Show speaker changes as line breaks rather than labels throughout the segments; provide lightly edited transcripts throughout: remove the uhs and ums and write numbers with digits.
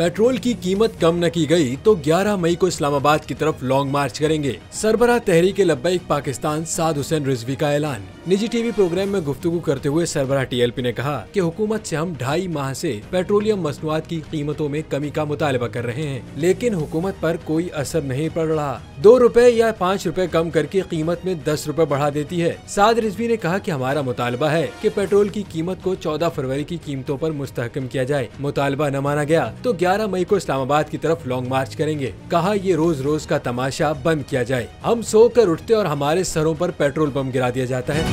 Petrol की कीमत कम न की गई तो 11 मई को इस्लामाबाद की तरफ लॉन्ग मार्च करेंगे। सरबराह तहरीक लब्बैक पाकिस्तान साद हुसैन रिजवी का ऐलान। निजी टीवी प्रोग्राम में गुफ्तगू करते हुए सरबराह टीएलपी ने कहा कि हुकूमत से हम 2.5 माह से पेट्रोलियम मसनूआत की कीमतों में कमी का मुतालबा कर रहे हैं, लेकिन हुकूमत पर कोई असर नहीं पड़ रहा। 2 रुपए या 5 रुपए कम करके कीमत में 10 रुपए बढ़ा देती है। साद रिजवी ने कहा कि हमारा मुतालबा है कि पेट्रोल की कीमत को 14 फरवरी की कीमतों पर मुस्तहकम किया जाए। मुतालबा न माना गया तो 11 मई को इस्लामाबाद की तरफ लॉन्ग मार्च करेंगे। कहा ये रोज रोज का तमाशा बंद किया जाए। हम सोकर उठते और हमारे सरों पर पेट्रोल बम गिरा दिया जाता है।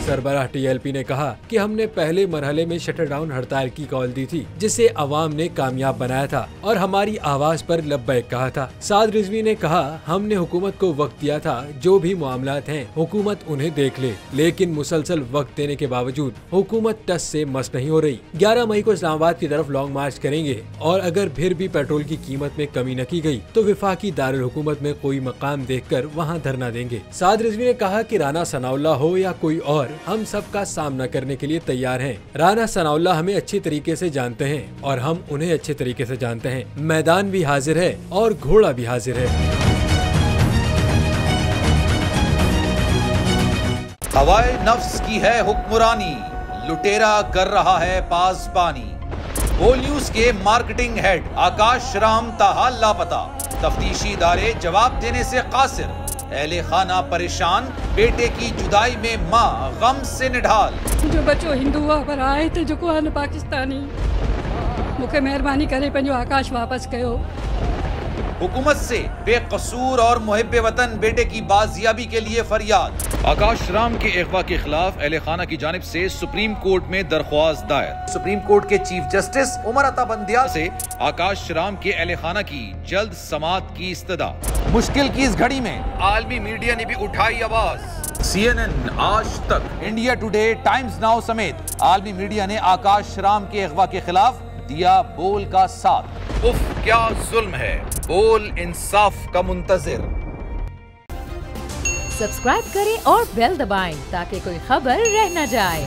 सरबराह टीएलपी ने कहा कि हमने पहले मरहले में शटर डाउन हड़ताल की कॉल दी थी, जिसे अवाम ने कामयाब बनाया था और हमारी आवाज पर लब्बैक कहा था। साद रिजवी ने कहा हमने हुकूमत को वक्त दिया था, जो भी मामलात हैं हुकूमत उन्हें देख ले, लेकिन मुसलसल वक्त देने के बावजूद हुकूमत टस से मस नहीं हो रही। 11 मई को इस्लामाबाद की तरफ लॉन्ग मार्च करेंगे और अगर फिर भी पेट्रोल की कीमत में कमी न की गई तो विफाकी दारुल हुकूमत में कोई मकाम देखकर वहाँ धरना देंगे। साद रिजवी ने कहा कि राना सनाउल्लाह हो या कोई और, हम सबका सामना करने के लिए तैयार हैं। राना सनाउल्लाह हमें अच्छी तरीके से जानते हैं और हम उन्हें अच्छे तरीके से जानते हैं। मैदान भी हाजिर है और घोड़ा भी हाजिर है।
हवाए नफ्स की है हुक्मरानी, लुटेरा कर रहा है पासबानी। बोल न्यूज के मार्केटिंग हेड आकाश राम ताहा लापता, तफ्तीशी इदारे जवाब देने से कासिर। अहले खाना परेशान, बेटे की जुदाई में माँ गम से निढाल।
जो बच्चो हिंदू पर आए थे जो को पाकिस्तानी, मुझे मेहरबानी करे पंहिंजो आकाश वापस कयो।
हुकूमत से बेकसूर और मुहिब्बे वतन बेटे की बाजियाबी के लिए फरियाद। आकाश राम के अगवा के खिलाफ अहले खाना की जानिब से सुप्रीम कोर्ट में दरख्वास्त दायर। सुप्रीम कोर्ट के चीफ जस्टिस उमर अता बंदियाल से आकाश राम के अहले खाना की जल्द समाअत की इस्तदा। मुश्किल की इस घड़ी में आलमी मीडिया ने भी उठाई आवाज। CNN, आज तक, इंडिया टुडे, टाइम्स नाउ समेत आलमी मीडिया ने आकाश राम के अगवा के खिलाफ दिया बोल का साथ। उफ क्या जुल्म है, बोल इंसाफ का मुंतजिर।
सब्सक्राइब करें और बेल दबाएं ताकि कोई खबर रह न जाए।